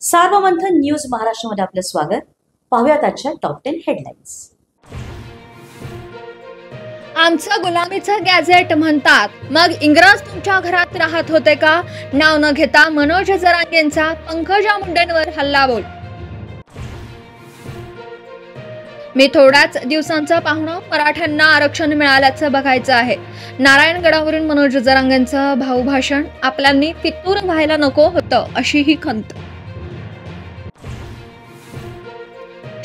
Sarvamanthan news महाराष्ट्रामध्ये आपलं स्वागत। पाहूयात आजच्या टॉप 10 हेडलाईन्स। आमचं गुलामीचं गॅझेट म्हणतात, मग इंग्रज तुमच्या घरात राहत होते का? नाव न घेता मनोज जरांगेंचा पंकजा मुंडेंवर हल्लाबोल। मी थोड्याच दिवसांचा पाहुणा, मराठ्यांना आरक्षण मिळाल्याचं बघायचं आहे। नारायणगडावरून मनोज जरांगेंचं भाऊभाषण, आपल्यांनी फितूर व्हायला नको होतं अशी ही खंत।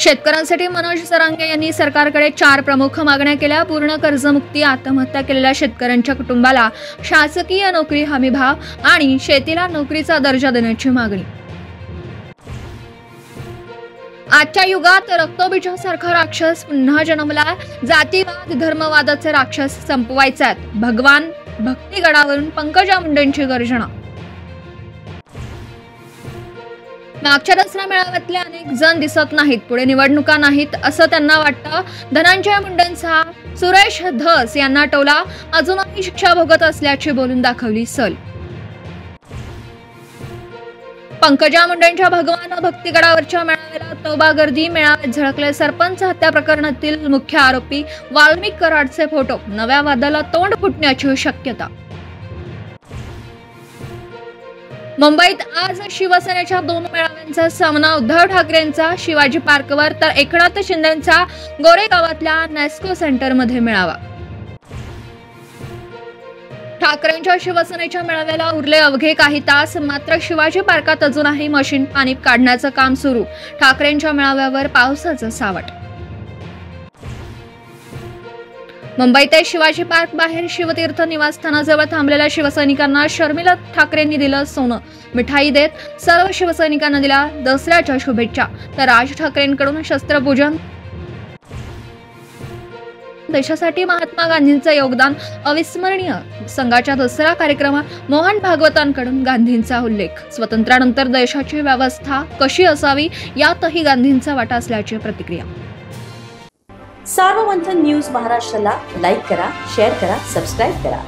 शेतकऱ्यांसाठी मनोज जरांगे यांनी सरकारकडे 4 प्रमुख मागण्या केल्या। पूर्ण कर्जमुक्ती, आत्महत्या केलेल्या शेतकऱ्यांच्या कुटुंबाला शासकीय नोकरी हमीभाव आणि शेतीला नोकरीचा दर्जा देण्याची मागणी। आजच्या युगात रक्तबीजासारखा राक्षस पुन्हा जन्मला। जातीवाद, धर्मवादाचे राक्षस संपवायचात। भगवान भक्तिगडावरून पंकजा मुंडेंची गर्जना। मागच्या दसरा मेळाव्यातले अनेक जण दिसत नाहीत, पुढे निवडणुका नाहीत असं त्यांना वाटतं। धनंजय मुंडेंचा सुरेश धस यांना टोला, अजूनही शिक्षा भोगत असल्याची बोलून दाखवली सल। पंकजा मुंडेंच्या भगवान भक्तिगडावरच्या मेळाव्याला तोबा गर्दी। मेळाव्यात झळकले सरपंच हत्या प्रकरणातील मुख्य आरोपी वाल्मिक कराडचे फोटो। नव्या वादाला तोंड फुटण्याची शक्यता। मुंबईत आज शिवसेनेच्या 2 मेळाव्यांचा सामना। उद्धव ठाकरेंचा शिवाजी पार्कवर तर एकनाथ शिंदेंचा गोरेगावातल्या नेस्को सेंटरमध्ये मेळावा। ठाकरेंच्या शिवसेनेच्या मेळाव्याला उरले अवघे काही तास, मात्र शिवाजी पार्कात अजूनही मशीन पाणी काढण्याचं काम सुरू। ठाकरेंच्या मेळाव्यावर पावसाचं सावट। मुंबईत शिवाजी पार्क बाहेर शिवतीर्थ निवासस्थानाजवळ थांबलेल्या शिवसैनिकांना शर्मिला ठाकरेंनी दिलं सोनं। मिठाई देत सर्व शिवसैनिकांना दिला दसऱ्याच्या शुभेच्छा, तर राज ठाकरेंकडून शस्त्रपूजन। देशासाठी महात्मा गांधींचं योगदान अविस्मरणीय। संघाच्या दसरा कार्यक्रमात मोहन भागवतांकडून गांधींचा उल्लेख। स्वातंत्र्यानंतर देशाची व्यवस्था कशी असावी यातही गांधींचा वाटा असल्याची प्रतिक्रिया। सार्वमंथन न्यूज महाराष्ट्राला लाईक करा, शेअर करा, सबस्क्राईब करा।